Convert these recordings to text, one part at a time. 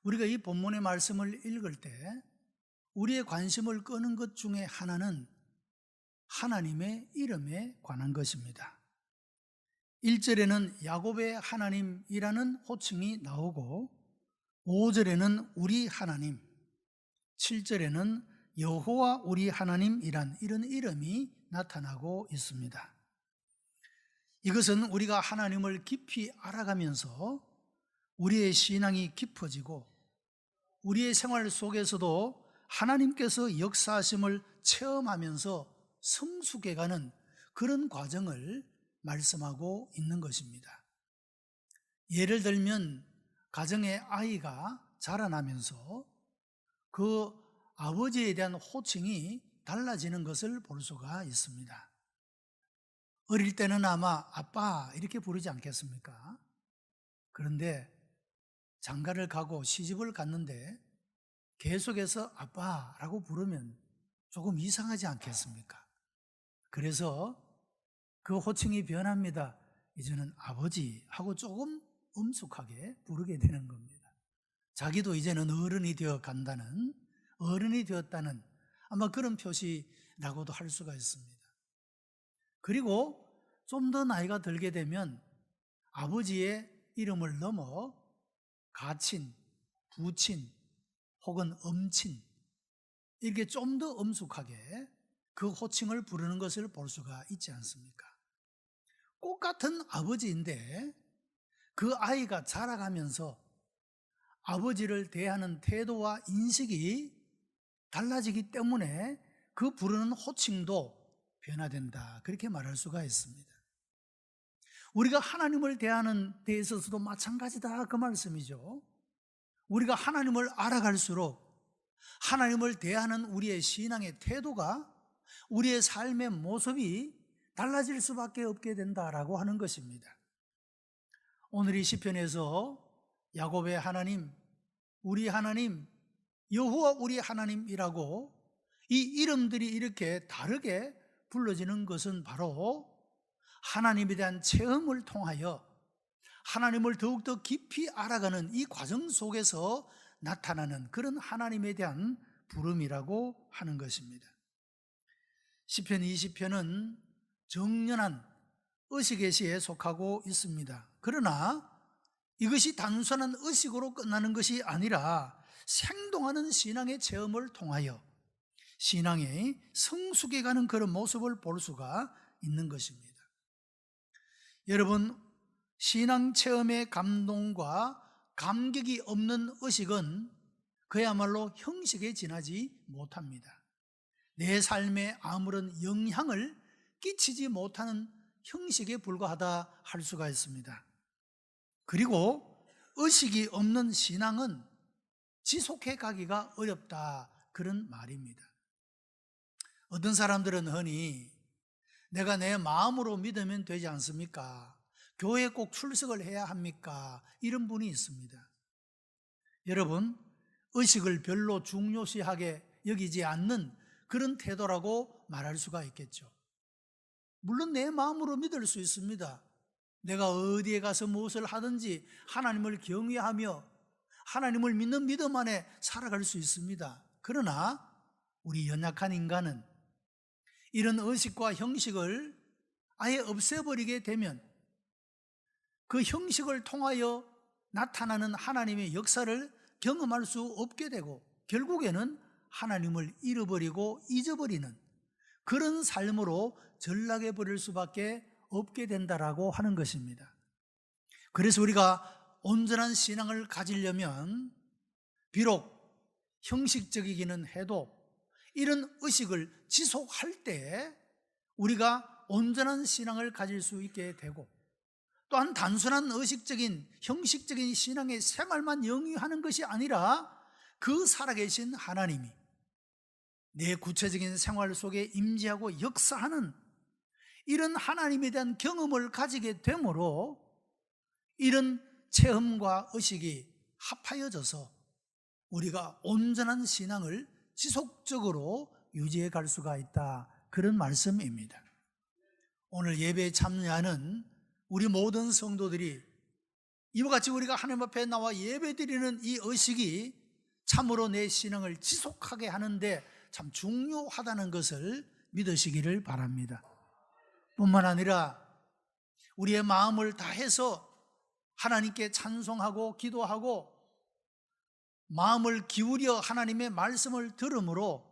우리가 이 본문의 말씀을 읽을 때 우리의 관심을 끄는 것 중에 하나는 하나님의 이름에 관한 것입니다. 1절에는 야곱의 하나님이라는 호칭이 나오고 5절에는 우리 하나님, 7절에는 여호와 우리 하나님이란 이런 이름이 나타나고 있습니다. 이것은 우리가 하나님을 깊이 알아가면서 우리의 신앙이 깊어지고 우리의 생활 속에서도 하나님께서 역사하심을 체험하면서 성숙해가는 그런 과정을 말씀하고 있는 것입니다. 예를 들면 가정의 아이가 자라나면서 그 아버지에 대한 호칭이 달라지는 것을 볼 수가 있습니다. 어릴 때는 아마 아빠 이렇게 부르지 않겠습니까? 그런데 장가를 가고 시집을 갔는데 계속해서 아빠라고 부르면 조금 이상하지 않겠습니까? 그래서 그 호칭이 변합니다. 이제는 아버지 하고 조금 엄숙하게 부르게 되는 겁니다. 자기도 이제는 어른이 되어 간다는, 어른이 되었다는 아마 그런 표시라고도 할 수가 있습니다. 그리고 좀 더 나이가 들게 되면 아버지의 이름을 넘어 가친, 부친 혹은 엄친 이렇게 좀 더 엄숙하게 그 호칭을 부르는 것을 볼 수가 있지 않습니까? 똑같은 아버지인데 그 아이가 자라가면서 아버지를 대하는 태도와 인식이 달라지기 때문에 그 부르는 호칭도 변화된다, 그렇게 말할 수가 있습니다. 우리가 하나님을 대하는 데 있어서도 마찬가지다, 그 말씀이죠. 우리가 하나님을 알아갈수록 하나님을 대하는 우리의 신앙의 태도가, 우리의 삶의 모습이 달라질 수밖에 없게 된다라고 하는 것입니다. 오늘 이 시편에서 야곱의 하나님, 우리 하나님, 여호와 우리 하나님이라고 이 이름들이 이렇게 다르게 불러지는 것은 바로 하나님에 대한 체험을 통하여 하나님을 더욱더 깊이 알아가는 이 과정 속에서 나타나는 그런 하나님에 대한 부름이라고 하는 것입니다. 시편 20편은 정연한 의식의 시에 속하고 있습니다. 그러나 이것이 단순한 의식으로 끝나는 것이 아니라 생동하는 신앙의 체험을 통하여 신앙의 성숙해가는 그런 모습을 볼 수가 있는 것입니다. 여러분, 신앙 체험의 감동과 감격이 없는 의식은 그야말로 형식에 지나지 못합니다. 내 삶에 아무런 영향을 끼치지 못하는 형식에 불과하다 할 수가 있습니다. 그리고 의식이 없는 신앙은 지속해 가기가 어렵다, 그런 말입니다. 어떤 사람들은 흔히 내가 내 마음으로 믿으면 되지 않습니까? 교회에 꼭 출석을 해야 합니까? 이런 분이 있습니다. 여러분, 의식을 별로 중요시하게 여기지 않는 그런 태도라고 말할 수가 있겠죠. 물론 내 마음으로 믿을 수 있습니다. 내가 어디에 가서 무엇을 하든지 하나님을 경외하며 하나님을 믿는 믿음 안에 살아갈 수 있습니다. 그러나 우리 연약한 인간은 이런 의식과 형식을 아예 없애버리게 되면 그 형식을 통하여 나타나는 하나님의 역사를 경험할 수 없게 되고 결국에는 하나님을 잃어버리고 잊어버리는 그런 삶으로 전락해 버릴 수밖에 없게 된다라고 하는 것입니다. 그래서 우리가 온전한 신앙을 가지려면 비록 형식적이기는 해도 이런 의식을 지속할 때 우리가 온전한 신앙을 가질 수 있게 되고, 또한 단순한 의식적인 형식적인 신앙의 생활만 영위하는 것이 아니라 그 살아계신 하나님이 내 구체적인 생활 속에 임재하고 역사하는 이런 하나님에 대한 경험을 가지게 되므로 이런 체험과 의식이 합하여져서 우리가 온전한 신앙을 지속적으로 유지해 갈 수가 있다, 그런 말씀입니다. 오늘 예배에 참여하는 우리 모든 성도들이 이와 같이 우리가 하나님 앞에 나와 예배드리는 이 의식이 참으로 내 신앙을 지속하게 하는데 참 중요하다는 것을 믿으시기를 바랍니다. 뿐만 아니라 우리의 마음을 다해서 하나님께 찬송하고 기도하고 마음을 기울여 하나님의 말씀을 들음으로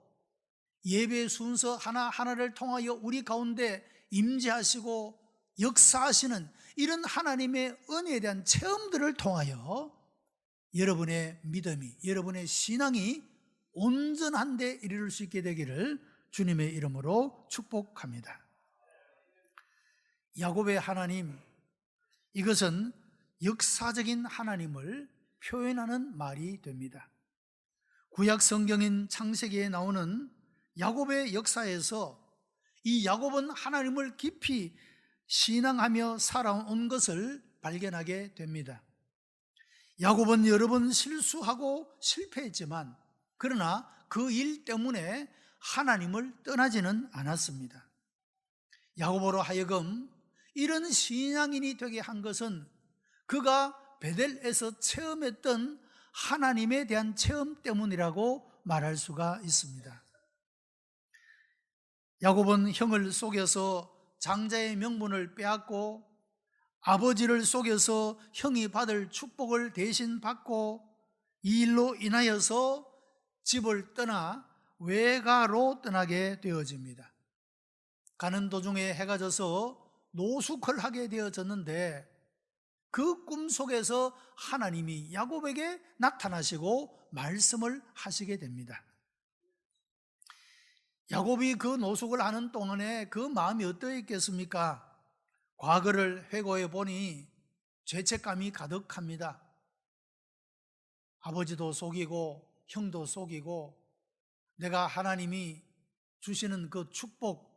예배 순서 하나하나를 통하여 우리 가운데 임재하시고 역사하시는 이런 하나님의 은혜에 대한 체험들을 통하여 여러분의 믿음이, 여러분의 신앙이 온전한 데 이르를 수 있게 되기를 주님의 이름으로 축복합니다. 야곱의 하나님, 이것은 역사적인 하나님을 표현하는 말이 됩니다. 구약 성경인 창세기에 나오는 야곱의 역사에서 이 야곱은 하나님을 깊이 신앙하며 살아온 것을 발견하게 됩니다. 야곱은 여러 번 실수하고 실패했지만 그러나 그 일 때문에 하나님을 떠나지는 않았습니다. 야곱으로 하여금 이런 신앙인이 되게 한 것은 그가 베델에서 체험했던 하나님에 대한 체험 때문이라고 말할 수가 있습니다. 야곱은 형을 속여서 장자의 명분을 빼앗고 아버지를 속여서 형이 받을 축복을 대신 받고 이 일로 인하여서 집을 떠나 외가로 떠나게 되어집니다. 가는 도중에 해가 져서 노숙을 하게 되어졌는데 그 꿈속에서 하나님이 야곱에게 나타나시고 말씀을 하시게 됩니다. 야곱이 그 노숙을 하는 동안에 그 마음이 어떠했겠습니까? 과거를 회고해 보니 죄책감이 가득합니다. 아버지도 속이고 형도 속이고 내가 하나님이 주시는 그 축복,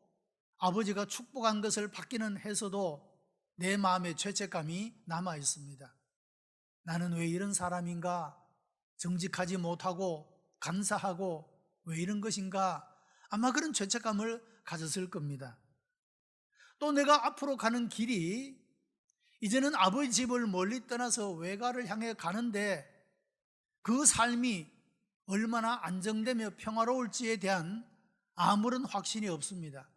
아버지가 축복한 것을 받기는 해서도 내 마음에 죄책감이 남아 있습니다. 나는 왜 이런 사람인가? 정직하지 못하고 간사하고 왜 이런 것인가? 아마 그런 죄책감을 가졌을 겁니다. 또 내가 앞으로 가는 길이 이제는 아버지 집을 멀리 떠나서 외가를 향해 가는데 그 삶이 얼마나 안정되며 평화로울지에 대한 아무런 확신이 없습니다.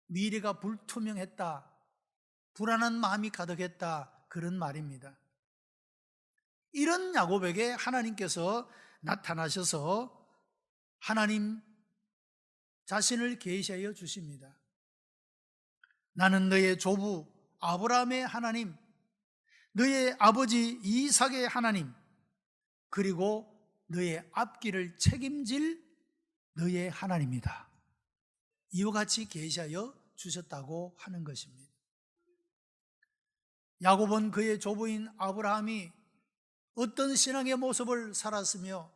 미래가 불투명했다, 불안한 마음이 가득했다, 그런 말입니다. 이런 야곱에게 하나님께서 나타나셔서 하나님 자신을 계시하여 주십니다. 나는 너의 조부 아브라함의 하나님, 너의 아버지 이삭의 하나님, 그리고 너의 앞길을 책임질 너의 하나님이다. 이와 같이 계시하여 주셨다고 하는 것입니다. 야곱은 그의 조부인 아브라함이 어떤 신앙의 모습을 살았으며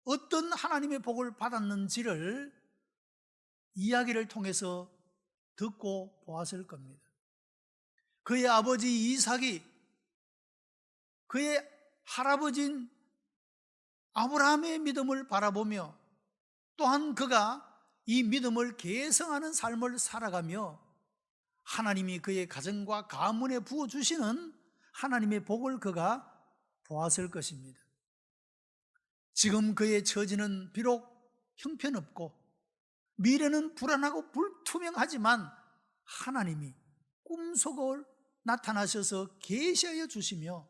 어떤 하나님의 복을 받았는지를 이야기를 통해서 듣고 보았을 겁니다. 그의 아버지 이삭이 그의 할아버지인 아브라함의 믿음을 바라보며 또한 그가 이 믿음을 계승하는 삶을 살아가며 하나님이 그의 가정과 가문에 부어주시는 하나님의 복을 그가 보았을 것입니다. 지금 그의 처지는 비록 형편없고 미래는 불안하고 불투명하지만 하나님이 꿈속을 나타나셔서 계시하여 주시며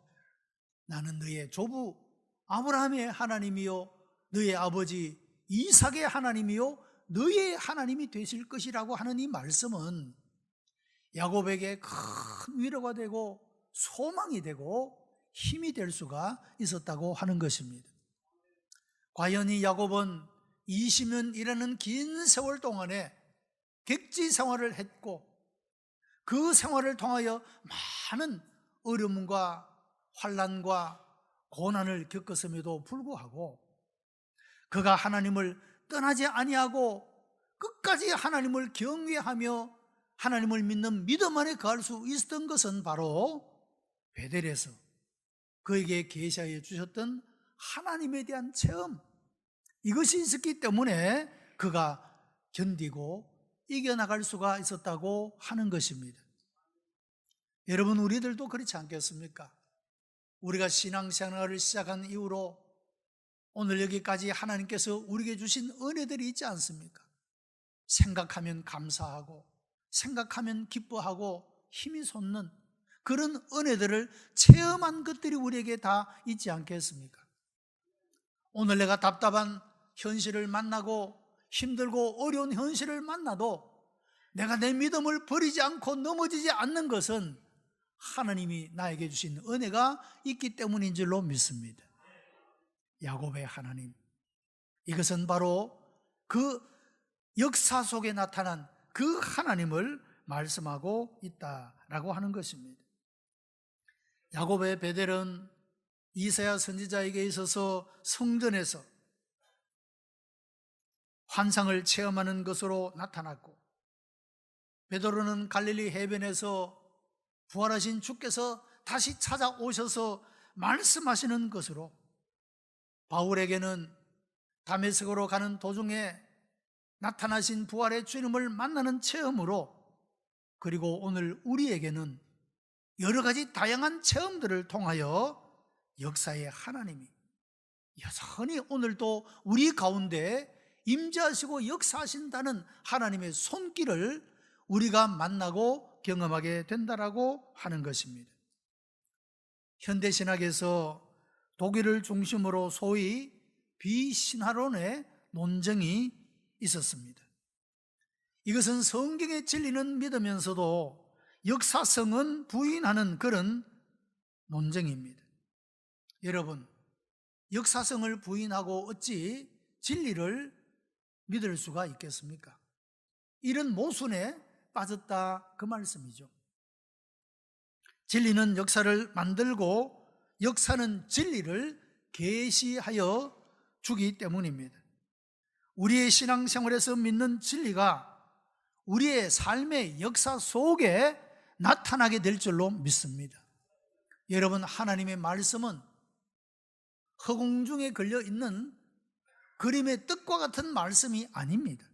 나는 너의 조부 아브라함의 하나님이요 너의 아버지 이삭의 하나님이요 너의 하나님이 되실 것이라고 하는 이 말씀은 야곱에게 큰 위로가 되고 소망이 되고 힘이 될 수가 있었다고 하는 것입니다. 과연 이 야곱은 20년이라는 긴 세월 동안에 객지 생활을 했고 그 생활을 통하여 많은 어려움과 환난과 고난을 겪었음에도 불구하고 그가 하나님을 떠나지 아니하고 끝까지 하나님을 경외하며 하나님을 믿는 믿음 안에 거할 수 있었던 것은 바로 베델에서 그에게 계시하여 주셨던 하나님에 대한 체험, 이것이 있었기 때문에 그가 견디고 이겨나갈 수가 있었다고 하는 것입니다. 여러분, 우리들도 그렇지 않겠습니까? 우리가 신앙생활을 시작한 이후로 오늘 여기까지 하나님께서 우리에게 주신 은혜들이 있지 않습니까? 생각하면 감사하고 생각하면 기뻐하고 힘이 솟는 그런 은혜들을 체험한 것들이 우리에게 다 있지 않겠습니까? 오늘 내가 답답한 현실을 만나고 힘들고 어려운 현실을 만나도 내가 내 믿음을 버리지 않고 넘어지지 않는 것은 하나님이 나에게 주신 은혜가 있기 때문인 줄로 믿습니다. 야곱의 하나님, 이것은 바로 그 역사 속에 나타난 그 하나님을 말씀하고 있다라고 하는 것입니다. 야곱의 베델은 이사야 선지자에게 있어서 성전에서 환상을 체험하는 것으로 나타났고, 베드로는 갈릴리 해변에서 부활하신 주께서 다시 찾아오셔서 말씀하시는 것으로, 바울에게는 다메섹으로 가는 도중에 나타나신 부활의 주님을 만나는 체험으로, 그리고 오늘 우리에게는 여러 가지 다양한 체험들을 통하여 역사의 하나님이 여전히 오늘도 우리 가운데 임재하시고 역사하신다는 하나님의 손길을 우리가 만나고 경험하게 된다라고 하는 것입니다. 현대신학에서 독일을 중심으로 소위 비신화론의 논쟁이 있었습니다. 이것은 성경의 진리는 믿으면서도 역사성은 부인하는 그런 논쟁입니다. 여러분, 역사성을 부인하고 어찌 진리를 믿을 수가 있겠습니까? 이런 모순에 빠졌다 그 말씀이죠. 진리는 역사를 만들고 역사는 진리를 계시하여 주기 때문입니다. 우리의 신앙생활에서 믿는 진리가 우리의 삶의 역사 속에 나타나게 될 줄로 믿습니다. 여러분, 하나님의 말씀은 허공 중에 걸려있는 그림의 뜻과 같은 말씀이 아닙니다.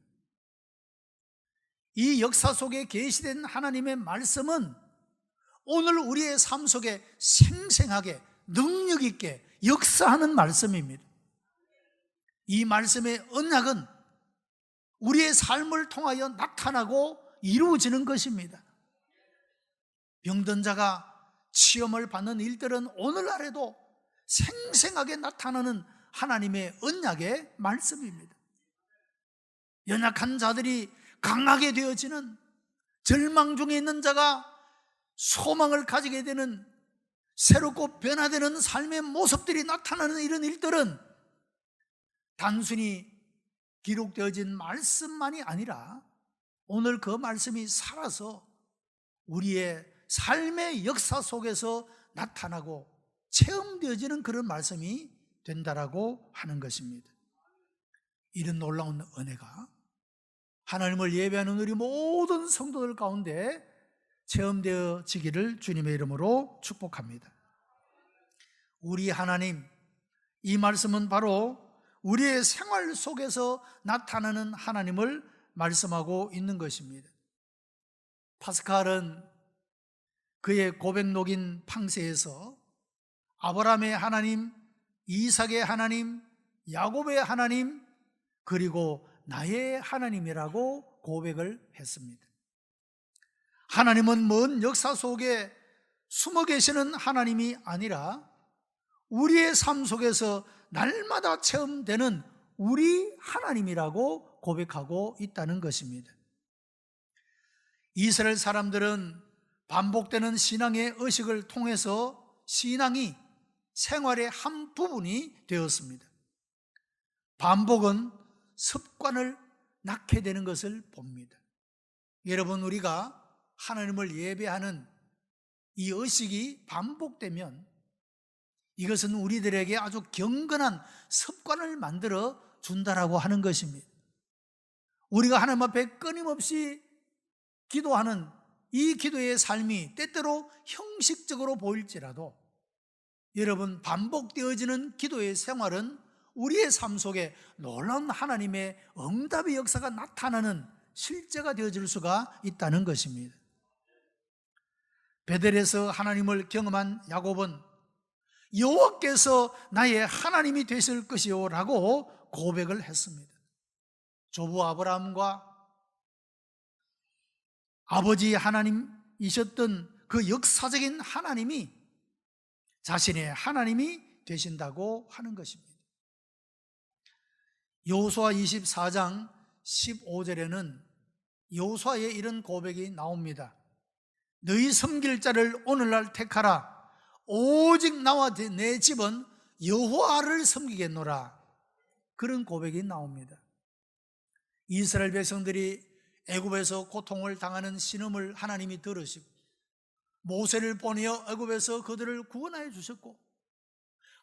이 역사 속에 계시된 하나님의 말씀은 오늘 우리의 삶 속에 생생하게 능력 있게 역사하는 말씀입니다. 이 말씀의 언약은 우리의 삶을 통하여 나타나고 이루어지는 것입니다. 병든 자가 치험을 받는 일들은 오늘날에도 생생하게 나타나는 하나님의 언약의 말씀입니다. 연약한 자들이 강하게 되어지는, 절망 중에 있는 자가 소망을 가지게 되는, 새롭고 변화되는 삶의 모습들이 나타나는 이런 일들은 단순히 기록되어진 말씀만이 아니라 오늘 그 말씀이 살아서 우리의 삶의 역사 속에서 나타나고 체험되어지는 그런 말씀이 된다라고 하는 것입니다. 이런 놀라운 은혜가 하나님을 예배하는 우리 모든 성도들 가운데 체험되어지기를 주님의 이름으로 축복합니다. 우리 하나님, 이 말씀은 바로 우리의 생활 속에서 나타나는 하나님을 말씀하고 있는 것입니다. 파스칼은 그의 고백록인 팡세에서 아브라함의 하나님, 이삭의 하나님, 야곱의 하나님, 그리고 나의 하나님이라고 고백을 했습니다. 하나님은 먼 역사 속에 숨어 계시는 하나님이 아니라 우리의 삶 속에서 날마다 체험되는 우리 하나님이라고 고백하고 있다는 것입니다. 이스라엘 사람들은 반복되는 신앙의 의식을 통해서 신앙이 생활의 한 부분이 되었습니다. 반복은 습관을 낳게 되는 것을 봅니다. 여러분, 우리가 하나님을 예배하는 이 의식이 반복되면 이것은 우리들에게 아주 경건한 습관을 만들어 준다라고 하는 것입니다. 우리가 하나님 앞에 끊임없이 기도하는 이 기도의 삶이 때때로 형식적으로 보일지라도 여러분, 반복되어지는 기도의 생활은 우리의 삶 속에 놀라운 하나님의 응답의 역사가 나타나는 실제가 되어질 수가 있다는 것입니다. 베델에서 하나님을 경험한 야곱은 여호와께서 나의 하나님이 되실 것이요 라고 고백을 했습니다. 조부 아브라함과 아버지 하나님이셨던 그 역사적인 하나님이 자신의 하나님이 되신다고 하는 것입니다. 여호수아 24장 15절에는 여호수아의 이런 고백이 나옵니다. 너희 섬길 자를 오늘날 택하라. 오직 나와 내 집은 여호와를 섬기겠노라. 그런 고백이 나옵니다. 이스라엘 백성들이 애굽에서 고통을 당하는 신음을 하나님이 들으시고 모세를 보내어 애굽에서 그들을 구원하여 주셨고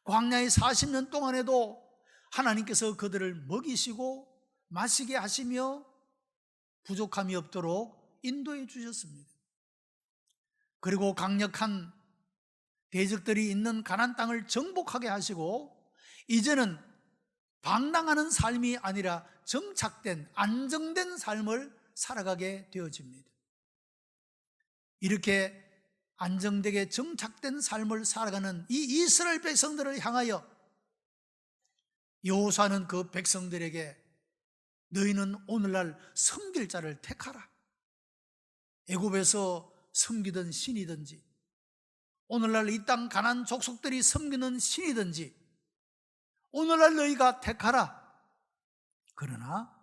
광야의 40년 동안에도 하나님께서 그들을 먹이시고 마시게 하시며 부족함이 없도록 인도해 주셨습니다. 그리고 강력한 대적들이 있는 가나안 땅을 정복하게 하시고 이제는 방랑하는 삶이 아니라 정착된 안정된 삶을 살아가게 되어집니다. 이렇게 안정되게 정착된 삶을 살아가는 이 이스라엘 백성들을 향하여 여호수아는 그 백성들에게 너희는 오늘날 섬길 자를 택하라. 애굽에서 섬기던 신이든지 오늘날 이 땅 가나안 족속들이 섬기는 신이든지 오늘날 너희가 택하라. 그러나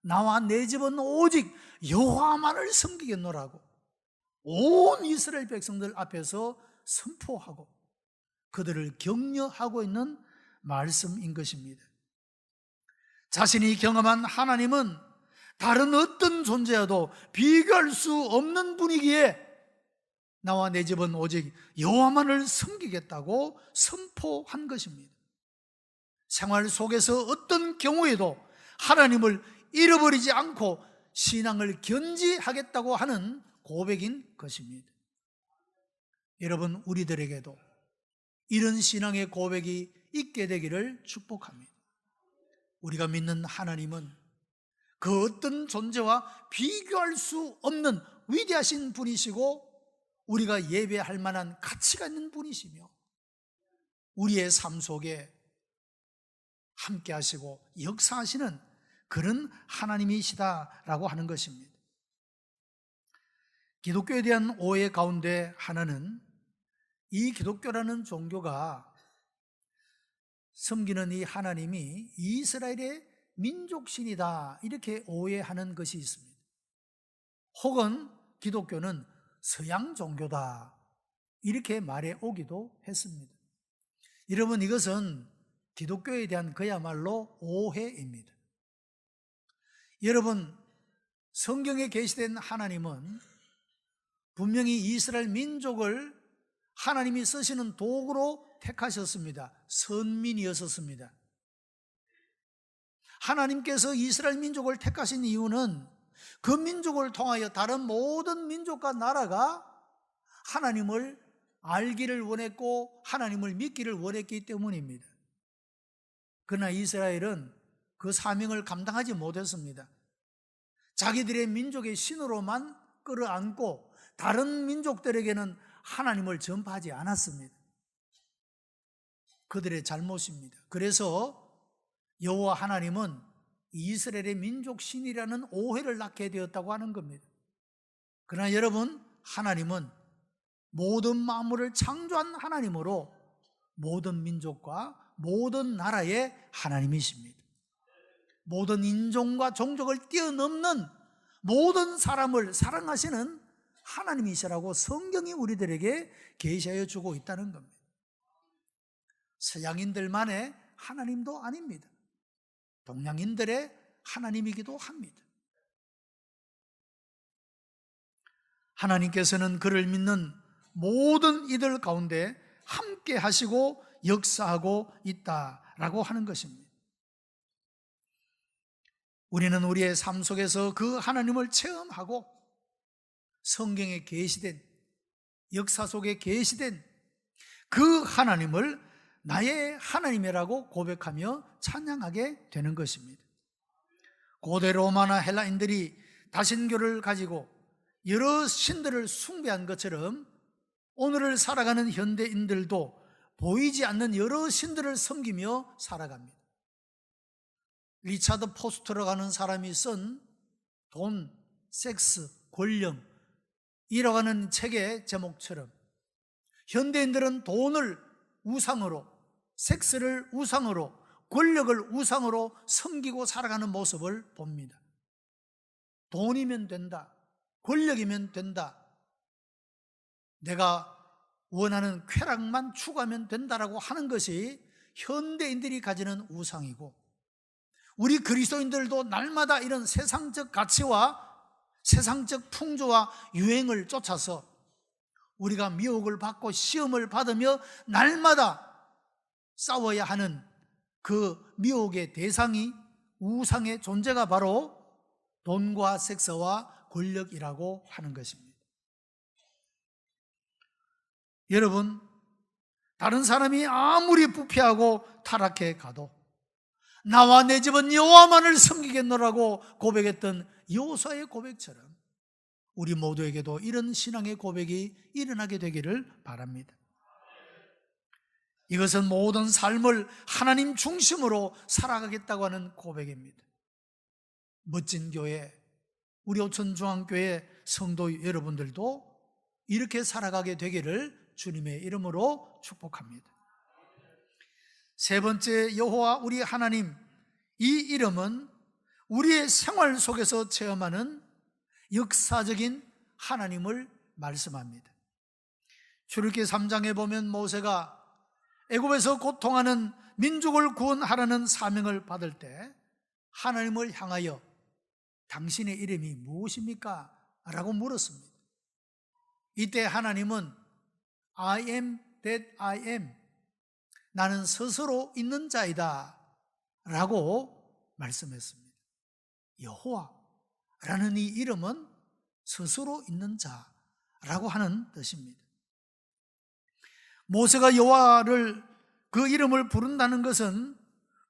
나와 내 집은 오직 여호와만을 섬기겠노라고 온 이스라엘 백성들 앞에서 선포하고 그들을 격려하고 있는 말씀인 것입니다. 자신이 경험한 하나님은 다른 어떤 존재와도 비교할 수 없는 분이기에 나와 내 집은 오직 여호와만을 섬기겠다고 선포한 것입니다. 생활 속에서 어떤 경우에도 하나님을 잃어버리지 않고 신앙을 견지하겠다고 하는 고백인 것입니다. 여러분, 우리들에게도 이런 신앙의 고백이 있게 되기를 축복합니다. 우리가 믿는 하나님은 그 어떤 존재와 비교할 수 없는 위대하신 분이시고 우리가 예배할 만한 가치가 있는 분이시며 우리의 삶 속에 함께 하시고 역사하시는 그런 하나님이시다라고 하는 것입니다. 기독교에 대한 오해 가운데 하나는 이 기독교라는 종교가 섬기는 이 하나님이 이스라엘의 민족신이다 이렇게 오해하는 것이 있습니다. 혹은 기독교는 서양 종교다 이렇게 말해 오기도 했습니다. 여러분, 이것은 기독교에 대한 그야말로 오해입니다. 여러분, 성경에 계시된 하나님은 분명히 이스라엘 민족을 하나님이 쓰시는 도구로 택하셨습니다. 선민이었습니다. 하나님께서 이스라엘 민족을 택하신 이유는 그 민족을 통하여 다른 모든 민족과 나라가 하나님을 알기를 원했고 하나님을 믿기를 원했기 때문입니다. 그러나 이스라엘은 그 사명을 감당하지 못했습니다. 자기들의 민족의 신으로만 끌어안고 다른 민족들에게는 하나님을 전파하지 않았습니다. 그들의 잘못입니다. 그래서 여호와 하나님은 이스라엘의 민족신이라는 오해를 낳게 되었다고 하는 겁니다. 그러나 여러분, 하나님은 모든 만물을 창조한 하나님으로 모든 민족과 모든 나라의 하나님이십니다. 모든 인종과 종족을 뛰어넘는 모든 사람을 사랑하시는 하나님이시라고 성경이 우리들에게 계시하여 주고 있다는 겁니다. 서양인들만의 하나님도 아닙니다. 동양인들의 하나님이기도 합니다. 하나님께서는 그를 믿는 모든 이들 가운데 함께 하시고 역사하고 있다라고 하는 것입니다. 우리는 우리의 삶 속에서 그 하나님을 체험하고 성경에 계시된 역사 속에 계시된 그 하나님을 나의 하나님이라고 고백하며 찬양하게 되는 것입니다. 고대 로마나 헬라인들이 다신교를 가지고 여러 신들을 숭배한 것처럼 오늘을 살아가는 현대인들도 보이지 않는 여러 신들을 섬기며 살아갑니다. 리차드 포스터라고 사람이 쓴 돈, 섹스, 권력 이라고 하는 책의 제목처럼 현대인들은 돈을 우상으로, 섹스를 우상으로, 권력을 우상으로 섬기고 살아가는 모습을 봅니다. 돈이면 된다, 권력이면 된다, 내가 원하는 쾌락만 추구하면 된다라고 하는 것이 현대인들이 가지는 우상이고, 우리 그리스도인들도 날마다 이런 세상적 가치와 세상적 풍조와 유행을 쫓아서 우리가 미혹을 받고 시험을 받으며 날마다 싸워야 하는 그 미혹의 대상이, 우상의 존재가 바로 돈과 섹스와 권력이라고 하는 것입니다. 여러분, 다른 사람이 아무리 부패하고 타락해 가도 나와 내 집은 여호와만을 섬기겠노라고 고백했던 여호수아의 고백처럼 우리 모두에게도 이런 신앙의 고백이 일어나게 되기를 바랍니다. 이것은 모든 삶을 하나님 중심으로 살아가겠다고 하는 고백입니다. 멋진 교회, 우리 오천중앙교회 성도 여러분들도 이렇게 살아가게 되기를 주님의 이름으로 축복합니다. 세 번째, 여호와 우리 하나님, 이 이름은 우리의 생활 속에서 체험하는 역사적인 하나님을 말씀합니다. 출애굽기 3장에 보면 모세가 애굽에서 고통하는 민족을 구원하라는 사명을 받을 때 하나님을 향하여 당신의 이름이 무엇입니까? 라고 물었습니다. 이때 하나님은 I am that I am, 나는 스스로 있는 자이다 라고 말씀했습니다. 여호와라는 이 이름은 스스로 있는 자라고 하는 뜻입니다. 모세가 여호와를 그 이름을 부른다는 것은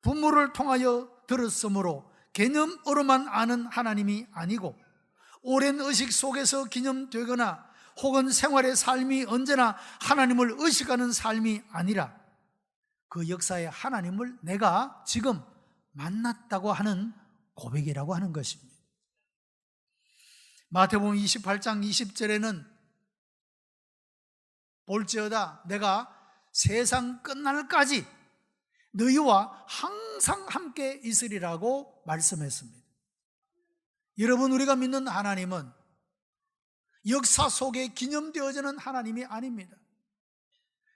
부모를 통하여 들었으므로 개념으로만 아는 하나님이 아니고 오랜 의식 속에서 기념되거나 혹은 생활의 삶이 언제나 하나님을 의식하는 삶이 아니라 그 역사의 하나님을 내가 지금 만났다고 하는 고백이라고 하는 것입니다. 마태복음 28장 20절에는 볼지어다 내가 세상 끝날까지 너희와 항상 함께 있으리라고 말씀했습니다. 여러분, 우리가 믿는 하나님은 역사 속에 기념되어지는 하나님이 아닙니다.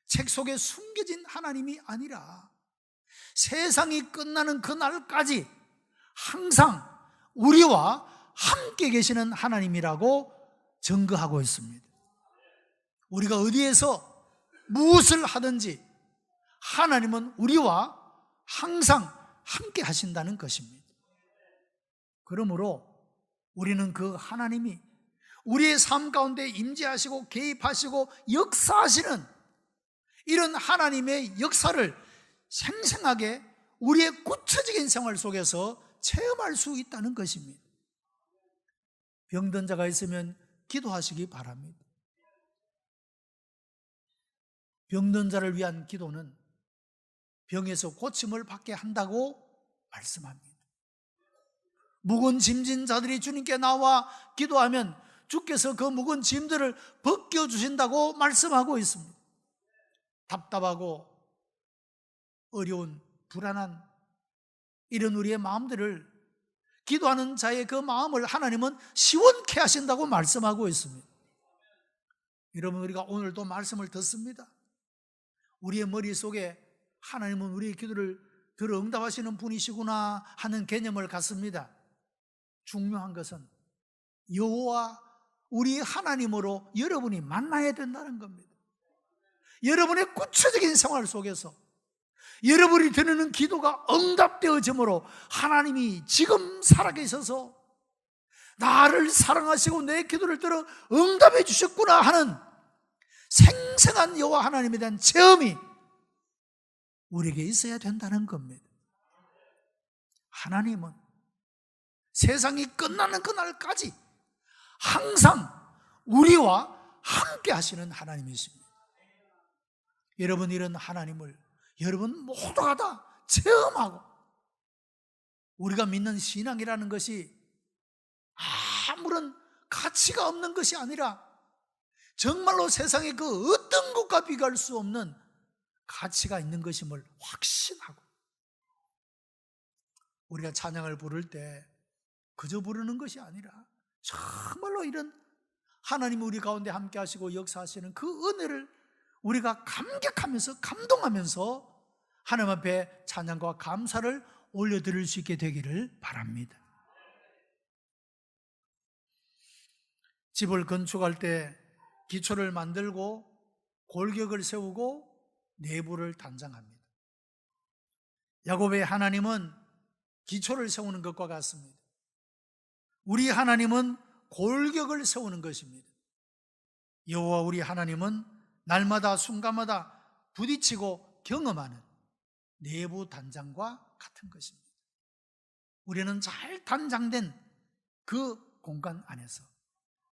책 속에 숨겨진 하나님이 아니라 세상이 끝나는 그날까지 항상 우리와 함께 계시는 하나님이라고 증거하고 있습니다. 우리가 어디에서 무엇을 하든지 하나님은 우리와 항상 함께 하신다는 것입니다. 그러므로 우리는 그 하나님이 우리의 삶 가운데 임재하시고 개입하시고 역사하시는 이런 하나님의 역사를 생생하게 우리의 구체적인 생활 속에서 체험할 수 있다는 것입니다. 병든 자가 있으면 기도하시기 바랍니다. 병든 자를 위한 기도는 병에서 고침을 받게 한다고 말씀합니다. 묵은 짐진 자들이 주님께 나와 기도하면 주께서 그 묵은 짐들을 벗겨주신다고 말씀하고 있습니다. 답답하고 어려운, 불안한 이런 우리의 마음들을 기도하는 자의 그 마음을 하나님은 시원케 하신다고 말씀하고 있습니다. 여러분, 우리가 오늘도 말씀을 듣습니다. 우리의 머릿속에 하나님은 우리의 기도를 들어 응답하시는 분이시구나 하는 개념을 갖습니다. 중요한 것은 여호와 우리 하나님으로 여러분이 만나야 된다는 겁니다. 여러분의 구체적인 생활 속에서 여러분이 드리는 기도가 응답되어지므로 하나님이 지금 살아계셔서 나를 사랑하시고 내 기도를 들어 응답해 주셨구나 하는 생생한 여호와 하나님에 대한 체험이 우리에게 있어야 된다는 겁니다. 하나님은 세상이 끝나는 그날까지 항상 우리와 함께 하시는 하나님이십니다. 여러분, 이런 하나님을 여러분 모두가 다 체험하고, 우리가 믿는 신앙이라는 것이 아무런 가치가 없는 것이 아니라 정말로 세상의 그 어떤 것과 비교할 수 없는 가치가 있는 것임을 확신하고, 우리가 찬양을 부를 때 그저 부르는 것이 아니라 정말로 이런 하나님이 우리 가운데 함께 하시고 역사하시는 그 은혜를 우리가 감격하면서 감동하면서 하나님 앞에 찬양과 감사를 올려드릴 수 있게 되기를 바랍니다. 집을 건축할 때 기초를 만들고 골격을 세우고 내부를 단장합니다. 야곱의 하나님은 기초를 세우는 것과 같습니다. 우리 하나님은 골격을 세우는 것입니다. 여호와 우리 하나님은 날마다 순간마다 부딪히고 경험하는 내부 단장과 같은 것입니다. 우리는 잘 단장된 그 공간 안에서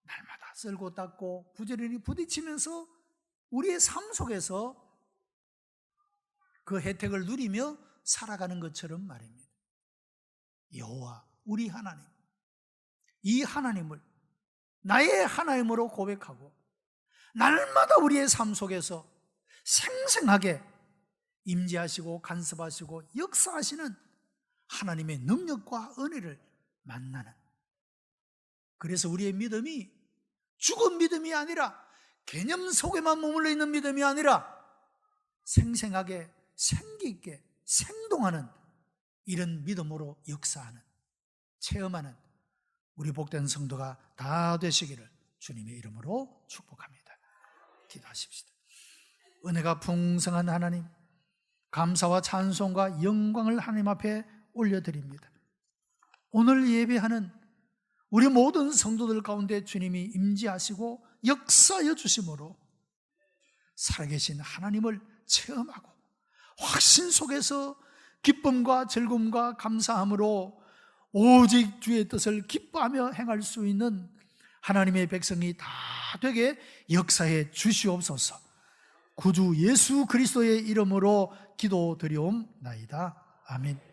날마다 쓸고 닦고 부지런히 부딪히면서 우리의 삶 속에서 그 혜택을 누리며 살아가는 것처럼 말입니다. 여호와 우리 하나님, 이 하나님을 나의 하나님으로 고백하고 날마다 우리의 삶 속에서 생생하게 임재하시고 간섭하시고 역사하시는 하나님의 능력과 은혜를 만나는, 그래서 우리의 믿음이 죽은 믿음이 아니라 개념 속에만 머물러 있는 믿음이 아니라 생생하게 생기 있게 생동하는 이런 믿음으로 역사하는, 체험하는 우리 복된 성도가 다 되시기를 주님의 이름으로 축복합니다. 기도하십시다. 은혜가 풍성한 하나님, 감사와 찬송과 영광을 하나님 앞에 올려드립니다. 오늘 예배하는 우리 모든 성도들 가운데 주님이 임재하시고 역사하여 주심으로 살아계신 하나님을 체험하고 확신 속에서 기쁨과 즐거움과 감사함으로 오직 주의 뜻을 기뻐하며 행할 수 있는 하나님의 백성이 다 되게 역사해 주시옵소서. 구주 예수 그리스도의 이름으로 기도드리옵나이다. 아멘.